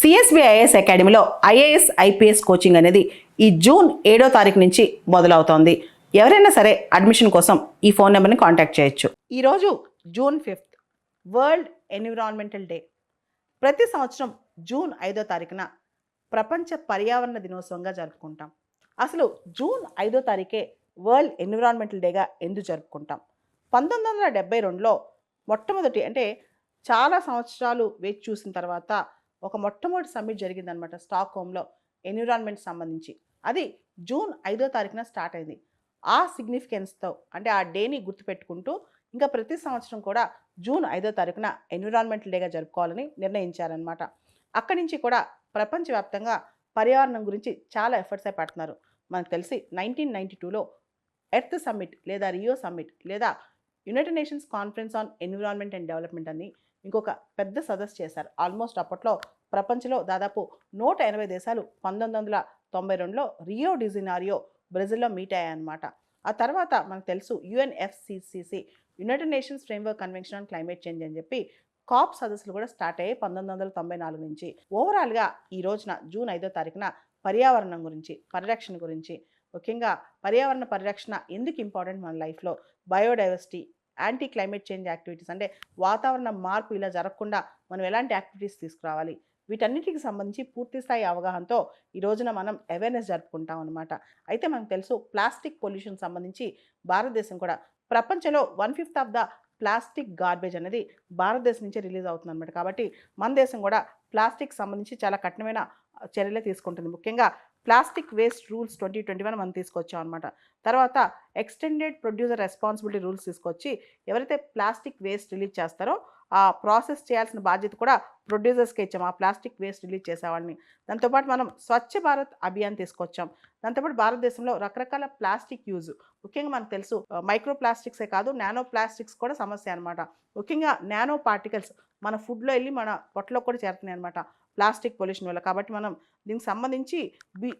CSBIS అకాడమీలో IAS IPS coaching అనేది ఈ జూన్ 7వ తారీఖు నుంచి మొదలవుతోంది. ఎవరైనా సరే అడ్మిషన్ కోసం ఈ ఫోన్ నెంబర్ని కాంటాక్ట్ చేయొచ్చు. ఈరోజు జూన్ 5 వరల్డ్ ఎన్విరాన్మెంటల్ డే. ప్రతి సంవత్సరం జూన్ 5వ తారీఖున ప్రపంచ పర్యావరణ దినోత్సవంగా జరుపుకుంటాం. అసలు జూన్ 5వ తారీఖే వరల్డ్ ఎన్విరాన్మెంటల్ డేగా ఎందుకు జరుపుకుంటాం? 1972లో మొట్టమొదటి, అంటే చాలా సంవత్సరాలు వేచి చూసిన తర్వాత ఒక మొట్టమొదటి సమ్మిట్ జరిగిందనమాట స్టాక్హోమ్లో ఎన్విరాన్మెంట్ సంబంధించి. అది జూన్ 5వ తారీఖున స్టార్ట్ అయింది. ఆ సిగ్నిఫికెన్స్తో, అంటే ఆ డేని గుర్తుపెట్టుకుంటూ ఇంకా ప్రతి సంవత్సరం కూడా జూన్ 5వ తారీఖున ఎన్విరాన్మెంటల్ డేగా జరుపుకోవాలని నిర్ణయించారనమాట. అక్కడి నుంచి కూడా ప్రపంచవ్యాప్తంగా పర్యావరణం గురించి చాలా ఎఫర్ట్స్ అయి పెడుతున్నారు. మనకు తెలిసి 1992లో ఎర్త్ సమ్మిట్ లేదా రియో సమ్మిట్ లేదా United nations conference on environment and development అని ఇంకొక పెద్ద సదస్సు చేశారు. ఆల్మోస్ట్ అప్పట్లో ప్రపంచంలో దాదాపు 180 దేశాలు 1992లో రియో డిజెనీరో బ్రెజిల్లో మీట్ అయ్యాయన్నమాట. ఆ తర్వాత మనకు తెలుసు UNFCCC United nations framework convention on climate change అని చెప్పి కాప్ సదస్సులు కూడా స్టార్ట్ అయ్యాయి 1994 నుంచి. ఓవరాల్గా ఈ రోజున జూన్ 5వ తారీఖున పర్యావరణం గురించి, పరిరక్షణ గురించి, ముఖ్యంగా పర్యావరణ పరిరక్షణ ఎందుకు ఇంపార్టెంట్ మన లైఫ్లో, biodiversity, anti climate change activities, అంటే వాతావరణ మార్పు ఇలా జరగకుండా మనం ఎలాంటి యాక్టివిటీస్ తీసుకురావాలి, వీటన్నిటికి సంబంధించి పూర్తి స్థాయి అవగాహనతో ఈ రోజున మనం అవేర్నెస్ జరుపుకుంటాం అనమాట. అయితే మనకు తెలుసు ప్లాస్టిక్ పొల్యూషన్ సంబంధించి భారతదేశం కూడా ప్రపంచంలో 1/5 ఆఫ్ ద ప్లాస్టిక్ గార్బేజ్ అనేది భారతదేశం నుంచే రిలీజ్ అవుతుంది అనమాట. కాబట్టి మన దేశం కూడా ప్లాస్టిక్ సంబంధించి చాలా కఠినమైన చర్యలే తీసుకుంటుంది. ముఖ్యంగా ప్లాస్టిక్ వేస్ట్ రూల్స్ 2021 మనం తీసుకొచ్చాం అనమాట. తర్వాత ఎక్స్టెండెడ్ ప్రొడ్యూసర్ రెస్పాన్సిబిలిటీ రూల్స్ తీసుకొచ్చి ఎవరైతే ప్లాస్టిక్ వేస్ట్ రిలీజ్ చేస్తారో ఆ ప్రాసెస్ చేయాల్సిన బాధ్యత కూడా ప్రొడ్యూసర్స్కి ఇచ్చాం, ఆ ప్లాస్టిక్ వేస్ట్ రిలీజ్ చేసేవాళ్ళని. దాంతోపాటు మనం స్వచ్ఛ భారత్ అభియాన్ తీసుకొచ్చాం. దాంతోపాటు భారతదేశంలో రకరకాల ప్లాస్టిక్ యూజ్, ముఖ్యంగా మనకు తెలుసు మైక్రో ప్లాస్టిక్సే కాదు నానో ప్లాస్టిక్స్ కూడా సమస్య అనమాట. ముఖ్యంగా నానో పార్టికల్స్ మన ఫుడ్లో వెళ్ళి మన పొట్టలో కూడా చేరుతున్నాయి అనమాట ప్లాస్టిక్ పొల్యూషన్ వల్ల. కాబట్టి మనం దీనికి సంబంధించి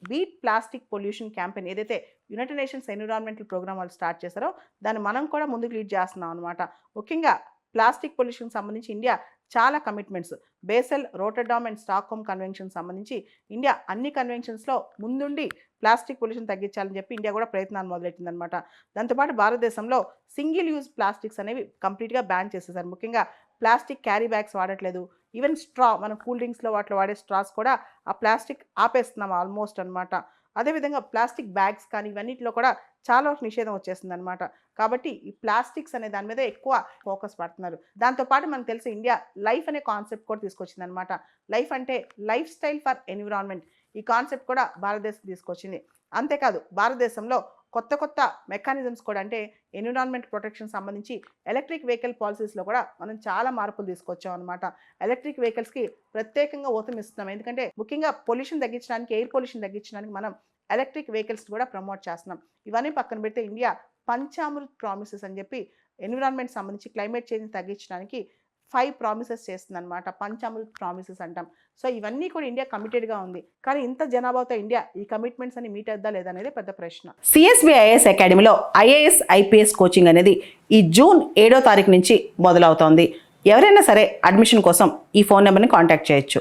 బీట్ ప్లాస్టిక్ పొల్యూషన్ క్యాంపెయిన్ ఏదైతే యునైటెడ్ నేషన్స్ ఎన్విరాన్మెంటల్ ప్రోగ్రామ్ వాళ్ళు స్టార్ట్ చేశారో దాన్ని మనం కూడా ముందుకు లీడ్ చేస్తున్నాం అనమాట. ముఖ్యంగా ప్లాస్టిక్ పొల్యూషన్ సంబంధించి ఇండియా చాలా commitments, Basel, Rotterdam and Stockholm convention సంబంధించి ఇండియా అన్ని కన్వెన్షన్స్లో ముందుండి ప్లాస్టిక్ పొల్యూషన్ తగ్గించాలని చెప్పి ఇండియా కూడా ప్రయత్నాలు మొదలెట్టిందనమాట. దాంతోపాటు భారతదేశంలో సింగిల్ యూజ్ ప్లాస్టిక్స్ అనేవి కంప్లీట్గా బ్యాన్ చేసేసారు. ముఖ్యంగా ప్లాస్టిక్ క్యారీ బ్యాగ్స్ వాడట్లేదు. ఈవెన్ స్ట్రా, మనం కూల్ డ్రింక్స్లో వాటిలో వాడే స్ట్రాస్ కూడా ఆ ప్లాస్టిక్ ఆపేస్తున్నాం ఆల్మోస్ట్ అనమాట. అదేవిధంగా ప్లాస్టిక్ బ్యాగ్స్ కానీ ఇవన్నిటిలో కూడా చాలా వరకు నిషేధం వచ్చేస్తుంది అనమాట. కాబట్టి ఈ ప్లాస్టిక్స్ అనే దాని మీద ఎక్కువ ఫోకస్ పడుతున్నారు. దాంతోపాటు మనకు తెలిసి ఇండియా లైఫ్ అనే కాన్సెప్ట్ కూడా తీసుకొచ్చింది అనమాట. లైఫ్ అంటే లైఫ్ స్టైల్ ఫర్ ఎన్విరాన్మెంట్, ఈ కాన్సెప్ట్ కూడా భారతదేశం తీసుకొచ్చింది. అంతేకాదు భారతదేశంలో కొత్త కొత్త మెకానిజమ్స్ కూడా, అంటే ఎన్విరాన్మెంట్ ప్రొటెక్షన్ సంబంధించి ఎలక్ట్రిక్ వెహికల్ పాలసీస్లో కూడా మనం చాలా మార్పులు తీసుకొచ్చాం అనమాట. ఎలక్ట్రిక్ వెహికల్స్కి ప్రత్యేకంగా ఊతం ఇస్తున్నాం. ఎందుకంటే ముఖ్యంగా పొల్యూషన్ తగ్గించడానికి, ఎయిర్ పొల్యూషన్ తగ్గించడానికి మనం ఎలక్ట్రిక్ వెహికల్స్ కూడా ప్రమోట్ చేస్తున్నాం. ఇవన్నీ పక్కన పెడితే ఇండియా పంచామృత్ ప్రామిసెస్ అని చెప్పి ఎన్విరాన్మెంట్ సంబంధించి క్లైమేట్ చేంజ్ తగ్గించడానికి 5 ప్రామిసెస్ చేస్తుంది అనమాట. పంచామృత్ ప్రామిసెస్ అంటాం. సో ఇవన్నీ కూడా ఇండియా కమిటెడ్గా ఉంది. కానీ ఇంత జనాభాతో ఇండియా ఈ కమిట్మెంట్స్ అని మీట్ అవుద్దా లేదా అనేది పెద్ద ప్రశ్న. సిఎస్బిఐఎస్ అకాడమీలో ఐఏఎస్ ఐపీఎస్ కోచింగ్ అనేది ఈ జూన్ 7వ తారీఖు నుంచి మొదలవుతోంది. ఎవరైనా సరే అడ్మిషన్ కోసం ఈ ఫోన్ నెంబర్ని కాంటాక్ట్ చేయొచ్చు.